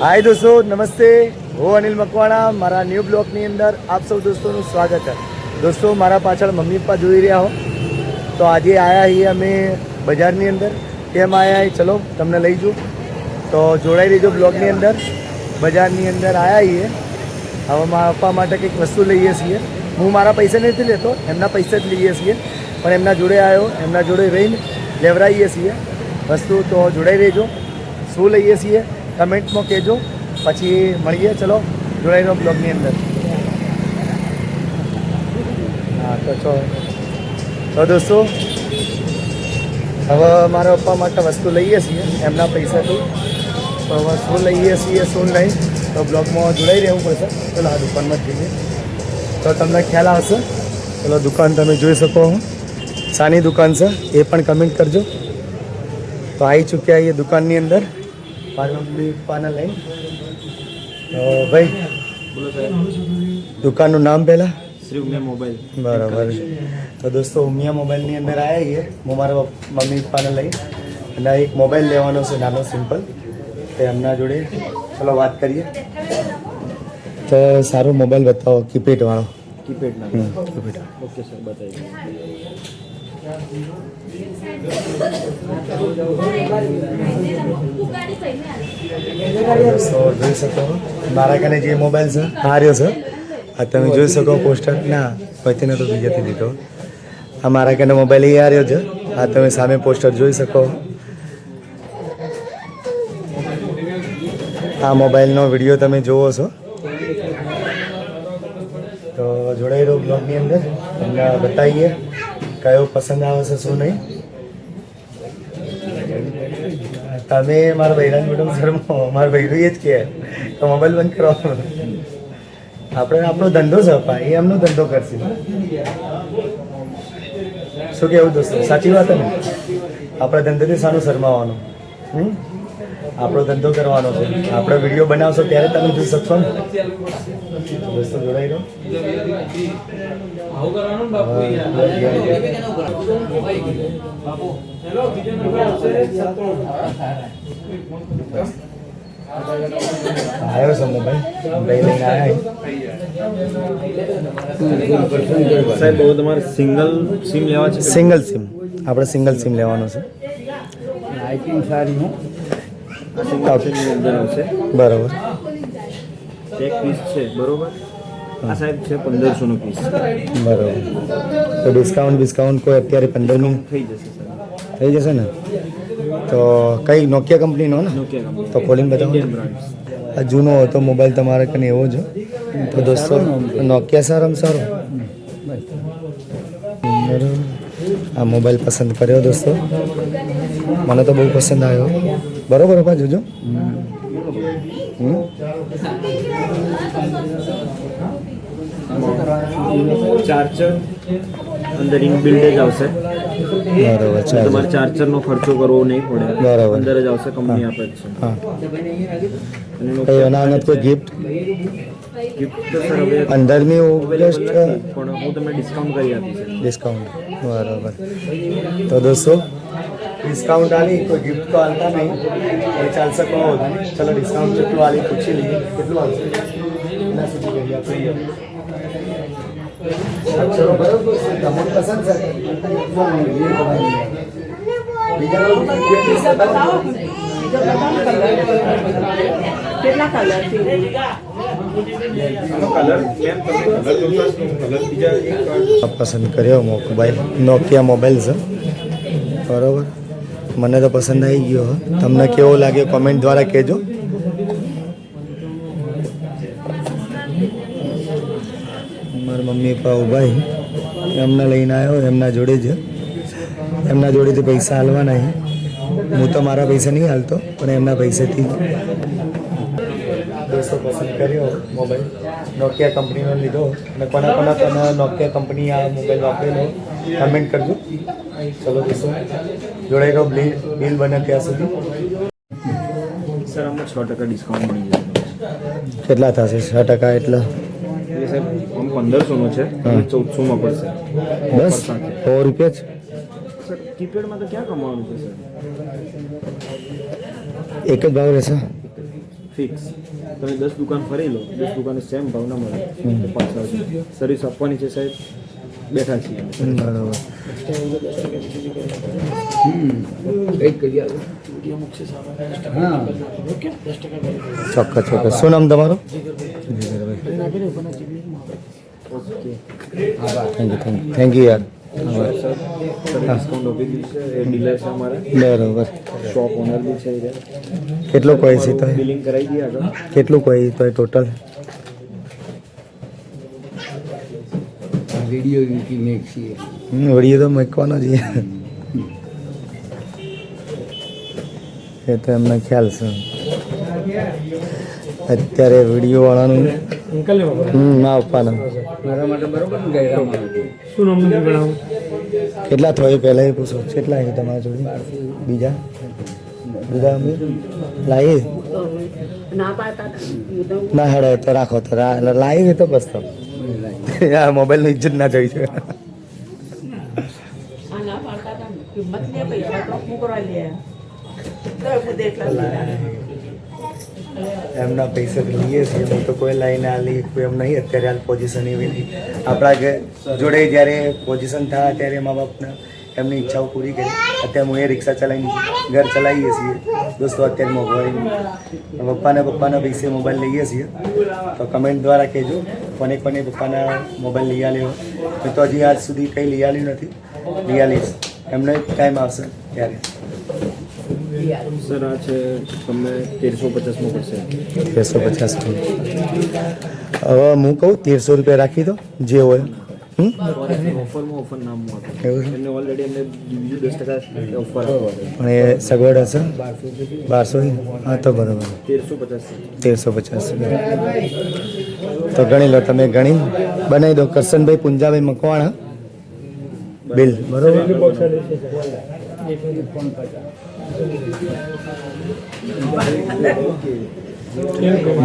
हाय दोस्तों, नमस्ते। હું અનિલ મકવાણા મારા ન્યૂ બ્લોગની અંદર આપ સૌ દોસ્તોનું સ્વાગત છે। દોસ્તો મારા પાછળ મમ્મી પપ્પા જોઈ રહ્યા હો તો આજે આવ્યા છીએ અમે બજારની અંદર। કેમ આવ્યા ચલો તમને લઈ જઉં તો જોડાઈ રહીજો બ્લોગની અંદર। બજારની અંદર આવ્યા છીએ, હવે મારા પપ્પા માટે કંઈક વસ્તુ લઈએ છીએ। હું મારા પૈસા નથી લેતો, એમના પૈસા જ લઈએ છીએ, પણ એમના જોડે આવ્યો, એમના જોડે રહીને લેવડાવીએ છીએ વસ્તુ। તો જોડાઈ રહેજો, શું લઈએ છીએ કમેન્ટમાં કહેજો, પછી મળીએ। ચલો જોડાઈ રહો બ્લોગની અંદર। હા તો દોસ્તો હવે મારા પપ્પા માટે વસ્તુ લઈએ છીએ એમના પૈસાથી। તો હવે શું લઈએ છીએ શું નહીં તો બ્લોગમાં જોડાઈ રહેવું પડશે। ચલો આ દુકાનમાં જઈએ તો તમને ખ્યાલ આવશે। ચલો દુકાન તમે જોઈ શકો, શાની દુકાન છે એ પણ કમેન્ટ કરજો। તો આવી ચૂક્યા એ દુકાનની અંદર મારા મમ્મી પપ્પાને લઈને। તો ભાઈ બોલો સાહેબ, દુકાનનું નામ પહેલાં? શ્રી ઉમિયા મોબાઈલ। બરાબર। તો દોસ્તો ઉમિયા મોબાઈલની અંદર આવ્યા છીએ હું મારા મમ્મી પપ્પાને લઈ, અને એક મોબાઈલ લેવાનો છે નાનો સિમ્પલ, તો એમના જોડે ચલો વાત કરીએ। તો સારો મોબાઈલ બતાવો, કીપેડ વાળો। કીપેડના કીપેડ ઓકે સર, બતાવી દોસ્તો જોઈ શકો મારા કને જે મોબાઈલ છે આ રહ્યો છે। આ તમે જોઈ શકો પોસ્ટર, ના પતિને તો બીજાથી લીધો। આ મારા કને મોબાઈલ એ આ રહ્યો છે, આ તમે સામે પોસ્ટર જોઈ શકો। આ મોબાઈલનો વિડીયો તમે જોવો છો તો જોડાઈ રહો બ્લોગની અંદર, તમને બતાવીએ કયો પસંદ આવે છે શું નહીં। તમે મારા બૈરાન મેડમ શર્મો, મારા બૈરું એ જ કહે તો મોબાઈલ બંધ કરો। આપણે આપણો ધંધો છે પા, એ એમનો ધંધો કરશે। શું કહેવું દોસ્તો, સાચી વાત ને? આપણા ધંધોથી સારું શરમાવાનું, આપણો ધંધો કરવાનો છે। આપણે વિડીયો બનાવશો ત્યારે તમે જોઈ શકશો ને। દોસ્તો જોડાઈ રહો। આવ્યો છે મોબાઈલ લઈને આવ્યા સાહેબ, બહુ તમારે સિંગલ સિમ લેવા છે? સિંગલ સિમ, આપણે સિંગલ સિમ લેવાનું છે। લાઇટિંગ સારી હું સિંગલ સિમની અંદર આવશે। બરાબર, એક પીસ છે બરોબર। આ સાહેબ છે 1500 નો પીસ। બરાબર। તો ડિસ્કાઉન્ટ કોઈ અત્યારે 15 થઈ જશે સર, થઈ જશે ને? તો કઈ નોકિયા કંપનીનો ને? નોકિયા કંપની, તો ખોલીને બતાવો। Indian brands. આ જૂનો હતો મોબાઈલ તમારે કને એવો જ? તો દોસ્તો નોકિયા સારામાં સારો। બરાબર, આ મોબાઈલ પસંદ કર્યો દોસ્તો, મને તો બહુ પસંદ આવ્યો। બરાબર પપ્પા જોજો। ચાર્જર અંદર ઇનબિલ્ડ જ આવશે। બરાબર, તમારે ચાર્જરનો ખર્ચો કરવો નહીં પડે, બરાબર, અંદર જ આવશે, કંપની આપે જ છે। હા, અને કઈ અનામત કોઈ ગિફ્ટ ગિફ્ટ તો સર હવે અંદરની અવેલેબલ નથી, પણ હું તમને ડિસ્કાઉન્ટ કરી આપીશ। ડિસ્કાઉન્ટ? બરાબર। તો દોસ્તો ડિસ્કાઉન્ટ આલી, કોઈ ગિફ્ટ તો હાલતા નહીં, એ ચાલશે કહો। ચલો ડિસ્કાઉન્ટ કેટલું આલી પૂછી લઈએ, કેટલું આવશે એના સુધી કરી આપીએ। ચલો બરાબર, તમને પસંદ છે? કેટલા કલર છે? પસંદ કર્યો મોબાઈલ, નોકિયા મોબાઈલ છે બરાબર। મને તો પસંદ આવી ગયો, તમને કેવો લાગ્યો કોમેન્ટ દ્વારા કહેજો। મારા મમ્મી પપ્પા ઉભા, એમને લઈને આવ્યો, એમના જોડે જ, એમના જોડેથી પૈસા હાલવાના। હું તો મારા પૈસા નહીં હાલતો, પણ એમના પૈસાથી દોસ્તો પસંદ કર્યો મોબાઈલ, નોકિયા કંપનીનો લીધો। અને કોના તમે નોકિયા કંપની આ મોબાઈલ વાપરેલો કમેન્ટ કરજો। ચલો દોસ્તો જોડાઈ રહો, બિલ બને ત્યાં સુધી। સર આમાં 6% ડિસ્કાઉન્ટ મળી જશે। કેટલા થશે 6%? એટલે એ સાહેબ આમ 1500 નો છે, 1400 માં પડશે। બસ 100 રૂપિયા જ? સર કીપેડમાં તો ક્યાં કમાવાનું છે સર? એક જ ભાવ રહેશે? ફિક્સ. તમે 10 દુકાન ફરી લો, 10 દુકાને સેમ ભાવ ના મળે તો પાછા આવજો. સર્વિસ આપવાની છે સાહેબ, બેઠા છીએ અમે. બરાબર. ચોક્કસ ચોક્કસ. શું નામ તમારું? ઓકે થેન્ક યુ યાર. ડિસ્કાઉન્ટ આપી દીધું છે. એ ડીલર છે અમારા, બરાબર. શોપ ઓનર બી છે. કેટલું કોઈ છે તો બિલિંગ કરાવી દઈએ આગળ. કેટલું કોઈ તો ટોટલ? વિડીયો તો મૂકવાનો જ એ તો એમને ખ્યાલ છે. અત્યારે વિડીયો વાળાનું ના આપવાના. કેટલા થયો પહેલા એ પૂછો, કેટલા છે તમારા જોડે? બીજા અમે લાવી ના પાડતા હતા. ના હેડે તો રાખો તો લાવી તો બસ. તો આ મોબાઈલની ઇજ્જત ના જોઈ છે. આ ના પાડતા હતા. કિંમત લે પૈસા તો હું કરવા લે તો ખુદ એટલા લીધા. એમના પૈસા તો લઈએ છીએ. હું તો કોઈ લાઈને આલી કોઈ એમ નહીં. અત્યારે હાલ પોઝિશન એવી નહીં. આપણા જોડે જ્યારે પોઝિશન થયા ત્યારે મા બાપને એમની ઈચ્છાઓ પૂરી કરી. અત્યારે હું એ રિક્ષા ચલાવીને ઘર ચલાવીએ છીએ દોસ્તો. અત્યારે મોંઘવારી પપ્પાના પૈસે મોબાઈલ લઈએ છીએ. તો કમેન્ટ દ્વારા કહેજો કોને પપ્પાના મોબાઈલ લઈ આલ્યો. મેં તો હજી આજ સુધી કંઈ લઈ આલ્યું નથી. લઈ આલીશ. એમને ટાઈમ આવશે ત્યારે. સર આ છે તમને 1350 પડશે. 1350. હવે હું કહું 1300 રૂપિયા રાખી દો જે હોય. ઓફરમાં ઓફર નામ એવું છે? એમને ઓલરેડી એમને બીજું 10% ઓફર આપવા છે. પણ એ સગવડ હશે 1200. હા તો બરાબર. 1350. 1350 તો ગણી લો તમે. ગણી બનાવી દો. કરશનભાઈ પુંજાભાઈ મકવાણા બિલ. બરોબર.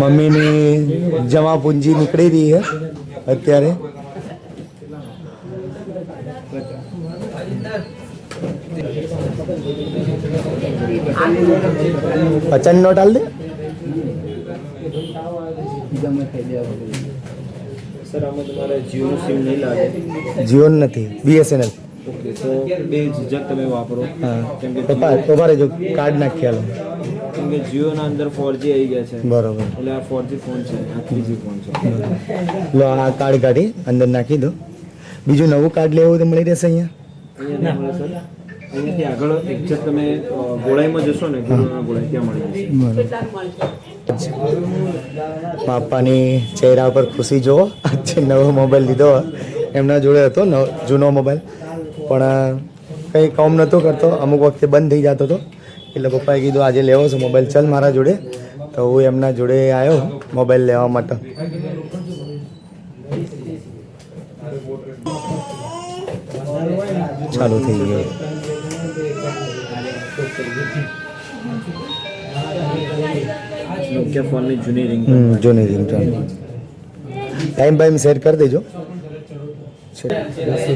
મમ્મીની જમા પૂંજી નીકળી રહી છે અત્યારે. પચાસ નોટ હાલ દે. સર આમાં તમારે જીઓનું સિમ નહીં લાગે. જીઓ નથી, BSNL. ઓકે તો બે ઝીઝક તમે વાપરો. હા કેમ કે પપ્પા તમારે જો કાર્ડ નાખી આલો. કેમ કે જીઓના અંદર 4G આવી ગયા છે. બરોબર. એટલે આ 4G ફોન છે, આ 3G ફોન છે. લો આ કાર્ડ કાઢી અંદર નાખી દો. બીજું નવું કાર્ડ લેવું તો મળી રહેશે અહીંયા? અહીંયા નહીં મળે સર. અહીંયાથી આગળ એક્ઝેક્ટ તમે ગોળાઈમાં જશો ને, ગોળાઈ ત્યાં મળી જશે. બરોબર. કેટલાક મળશે? બાપાની ચહેરા પર ખુશી જુઓ. આજે નવો મોબાઈલ લીધો. એમના જોડે હતો જૂનો મોબાઈલ, પણ કંઈ કામ નહોતો કરતો. અમુક વખતે બંધ થઈ જતો હતો. એટલે પપ્પાએ કીધું આજે લેવો છે મોબાઈલ, ચાલ મારા જોડે. તો હું એમના જોડે આવ્યો મોબાઈલ લેવા માટે. ચાલુ થઈ ગયો. નોકિયા ફોનની જૂની રિંગ. જૂની રિંગટોન. ટાઈમ બાઈમ સેટ કરી દેજો.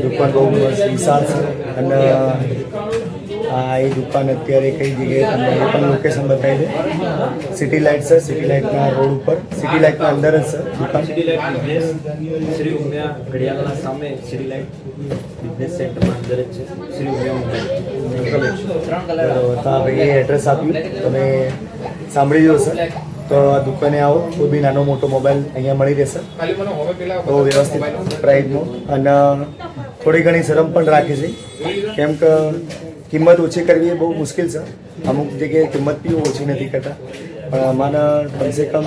દુકાન બહુ વિશાળ છે. અને આ એ દુકાન અત્યારે કઈ જગ્યાએ તમને એ પણ લોકેશન બતાવી દે. સિટી લાઇટ છે. સિટી લાઇટના રોડ ઉપર, સિટી લાઇટના અંદર જ છે દુકાન. City light business Shri Umiya ઘડિયાળના સામે સિટી લાઇટ બિઝનેસ સેન્ટરમાં અંદર જ છે. શ્રી ઉમિયા તો ભાઈએ એડ્રેસ આપ્યું, તમે સાંભળી લો સર. તો આ દુકાને આવો, કોઈ બી નાનો મોટો મોબાઈલ અહીંયા મળી રહેશે. તો વ્યવસ્થિત પ્રાઇઝમાં. અને થોડી ઘણી શરમ પણ રાખે છે. કેમ કે કિંમત ઓછી કરવી એ બહુ મુશ્કેલ છે. અમુક જગ્યાએ કિંમત બી ઓછી નથી કરતા. પણ અમારા કમસે કમ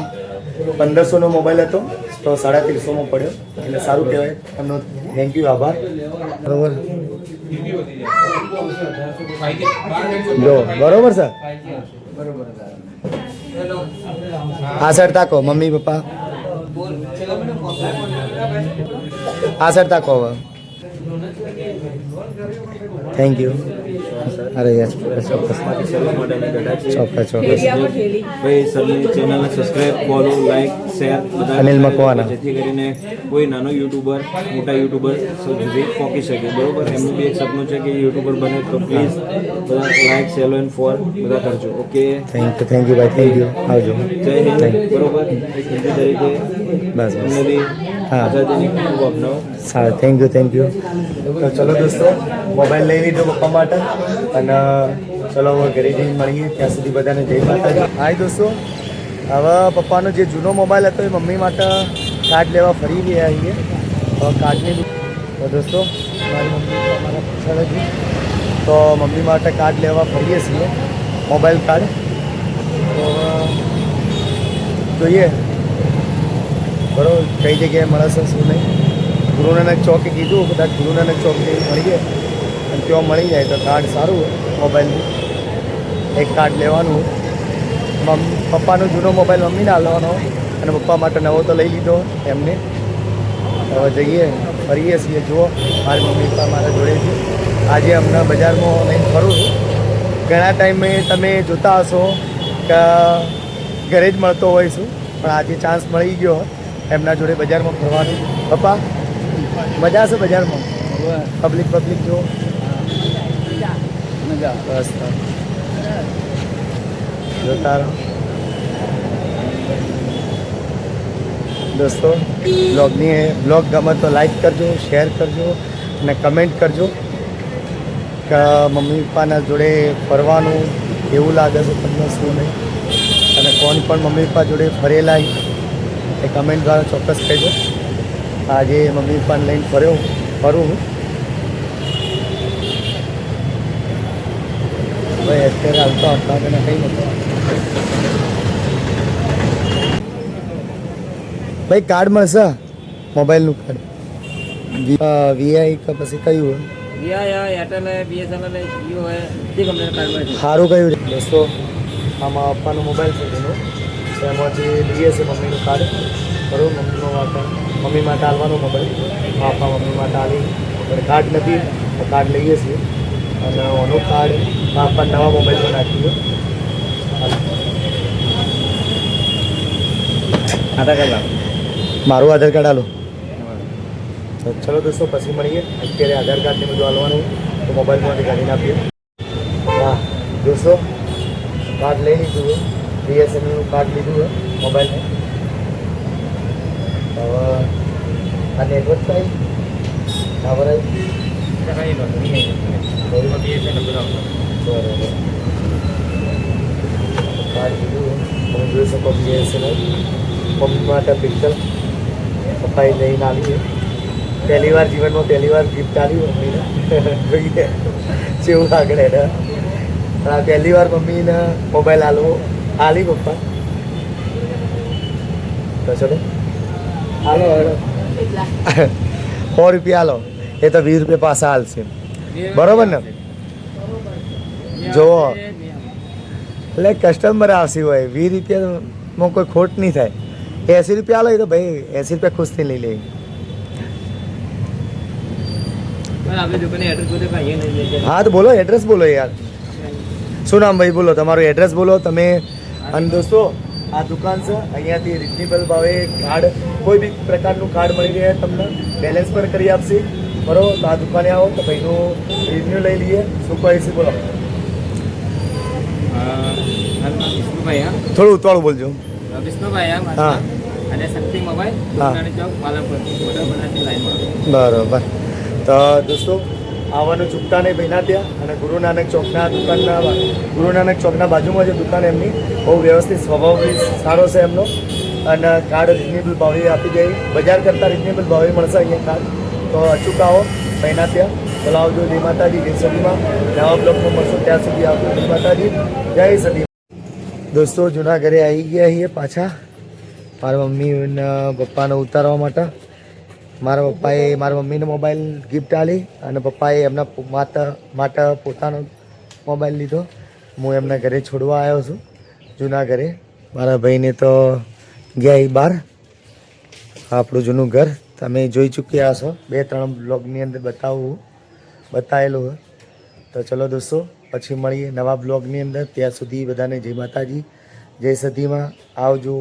1500નો મોબાઈલ હતો તો 1350માં પડ્યો. એટલે સારું કહેવાય. એમનો થેન્ક યુ, આભાર. બરોબર. જો બરોબર સર. આ સાઈડ તાકો મમ્મી પપ્પા. આ સાઈડ તાકો હવે. Thank you. સર અરે યસ ચોક્કસ બાકી સર્વિસ માટે અમે બેઠા છીએ ચોક્કસ ચોક્કસ ઠેલિયામાં ઠેલી. ભાઈ સરની ચેનલને સબસ્ક્રાઇબ ફોલો લાઈક શેર બધા અનિલ મકવાણા. જેથી કરીને કોઈ નાનો યુટ્યુબર મોટા યુટ્યુબર સુધી પહોંચી શકે બરોબર એમનું બી એક સપનું છે કે યુટ્યુબર બને તો પ્લીઝ બધા લાઈક સેલો એન્ડ ફોર બધા કરજો ઓકે થેન્ક યુ ભાઈ થેન્ક યુ આવજો જય હિન્દ બરોબર એક હિન્દુ તરીકે બસ તમને બી હા. આઝાદીની ખૂબ અપનાવો સારું થેન્ક યુ તો ચલો દોસ્તો મોબાઈલ લઈ લીધો પપ્પા માટે અને ચલો હવે ઘરે જઈને મળીએ ત્યાં સુધી બધાને જય માતાજી. હાય દોસ્તો હવે પપ્પાનો જે જૂનો મોબાઈલ હતો એ મમ્મી માટે કાર્ડ લેવા ફરી ગયા છીએ હવે કાર્ડની તો દોસ્તો મારી મમ્મી મારા પાછળ હતી તો મમ્મી માટે કાર્ડ લેવા ફરીએ છીએ મોબાઈલ કાર્ડ તો હવે જોઈએ બરાબર કઈ જગ્યાએ મળશે શું નહીં ગુરુ નાનક ચોકે કીધું કદાચ ગુરુ નાનક ચોકથી મળીએ અને ત્યાં મળી જાય તો કાર્ડ સારું હોય મોબાઈલનું એક કાર્ડ લેવાનું પપ્પાનો જૂનો મોબાઈલ મમ્મીને હાલવાનો અને પપ્પા માટે નવો તો લઈ લીધો એમને હવે જઈએ ફરીએ છીએ જુઓ મારી મમ્મી પપ્પા મારા જોડે છે આજે હમણાં બજારમાં લઈને ફરું છું ઘણા ટાઈમે તમે જોતા હશો કે ઘરે જ મળતો હોઈશું પણ આજે ચાન્સ મળી ગયો એમના જોડે બજારમાં ફરવાનું પપ્પા મજા હશે બજારમાં પબ્લિક જો બસ જોતા રહો દોસ્તો બ્લોગ ગમે તો લાઈક કરજો શેર કરજો અને કમેન્ટ કરજો કે મમ્મી પપ્પાના જોડે ફરવાનું એવું લાગે છે તમને શું નહીં અને કોણ પણ મમ્મી પપ્પા જોડે ફરેલા એ કમેન્ટ દ્વારા ચોક્કસ કહેજો આજે મમ્મી પપ્પાને લઈને ફરું હું ભાઈ અત્યારે આવતા હતા મને કંઈ નહોતું ભાઈ કાર્ડ મળશે મોબાઈલનું કાર્ડ વીઆઈ કે પછી કયું સારું કયું દોસ્તો આમાં પપ્પાનો મોબાઈલ છે તેનો એમાંથી લઈએ છે મમ્મીનું કાર્ડ બરાબર મમ્મી માટે હાલવાનો મોબાઈલ પાપા મમ્મી માટે હાલી પણ કાર્ડ નથી તો કાર્ડ લઈએ છીએ અને ઓનું કાર્ડ પાપા નવા મોબાઈલમાં નાખી દો મારું આધાર કાર્ડ હાલો તો ચલો દોસ્તો પછી મળીએ અત્યારે આધાર કાર્ડને બધું હાલવાનું તો મોબાઈલમાંથી કાઢીને આપીએ હા દોસ્તો કાર્ડ લઈ લીધું બીએસએનએલનું કાર્ડ લીધું હોય મોબાઈલને હવે આ નેટવર્ક કઈ ટાવર આવી બરાબર કાર્ડ લીધું તમે જોઈ શકો બીએસએનએલ મમ્મી માટે પિક્ચર પપ્પાએ લઈને આવી પહેલી વાર જીવનમાં પહેલી વાર ગિફ્ટ આવી મમ્મીને જોઈએ જેવું આગળ એને પણ આ પહેલી વાર મમ્મીને મોબાઈલ હાલી પપ્પા તો ચલો હાલો ₹100 હાલો એ તો ₹20 પાછા હાલશે બરોબર ને જુઓ એટલે કસ્ટમર આવશે હોય ₹20માં કોઈ ખોટ નહીં થાય ₹80 હાલો એ તો ભાઈ ₹80 ખુશથી લઈ લે હા તો બોલો એડ્રેસ બોલો યાર શું નામ ભાઈ બોલો તમારું એડ્રેસ બોલો તમે અને દોસ્તો આ દુકાન છે અહીંયાથી રિઝનેબલ ભાવે કાર્ડ કોઈ બી પ્રકારનું કાર્ડ મળી રહે તમને બેલેન્સ પણ કરી આપશે બરાબર તો આ દુકાને આવો તો ભાઈનું રિવ્યુ લઈ લઈએ શું કહે છે બોલો થોડું ઉતાળું બોલજો હા અને શક્તિ મોબાઈલ દુકાને ચોક પાલનપુર બરાબર તો દોસ્તો આવવાનું ચૂકતા નહીં ભાઈના ત્યાં અને ગુરુ નાનક ચોકના બાજુમાં જે દુકાન એમની બહુ વ્યવસ્થિત સ્વભાવ બી સારો છે એમનો અને કાર્ડ રિઝનેબલ ભાવે આપી જાય બજાર કરતાં રિઝનેબલ ભાવે મળશે અહીંયા કાર્ડ તો અચૂક આવો ભાઈના ત્યાં ચલો આવજો જય માતાજી જય સદીમાં નવા બ્લોગમાં મળશો ત્યાં સુધી આવજો જય માતાજી જય સદી દોસ્તો જૂના ઘરે આવી ગયા છીએ પાછા મારા મમ્મી અને પપ્પાને ઉતારવા માટે મારા પપ્પાએ મારા મમ્મીનો મોબાઈલ ગિફ્ટ આલી અને પપ્પાએ એમના માટે પોતાનો મોબાઈલ લીધો હું એમના ઘરે છોડવા આવ્યો છું જૂના ઘરે મારા ભાઈને તો ગયા બહાર આપણું જૂનું ઘર તમે જોઈ ચૂક્યા હશો 2-3 બ્લોગની અંદર બતાવેલું તો ચલો દોસ્તો પછી મળીએ નવા બ્લોગની અંદર. ત્યાં સુધી બધાને જય માતાજી, જય સતીમાં. આવજો.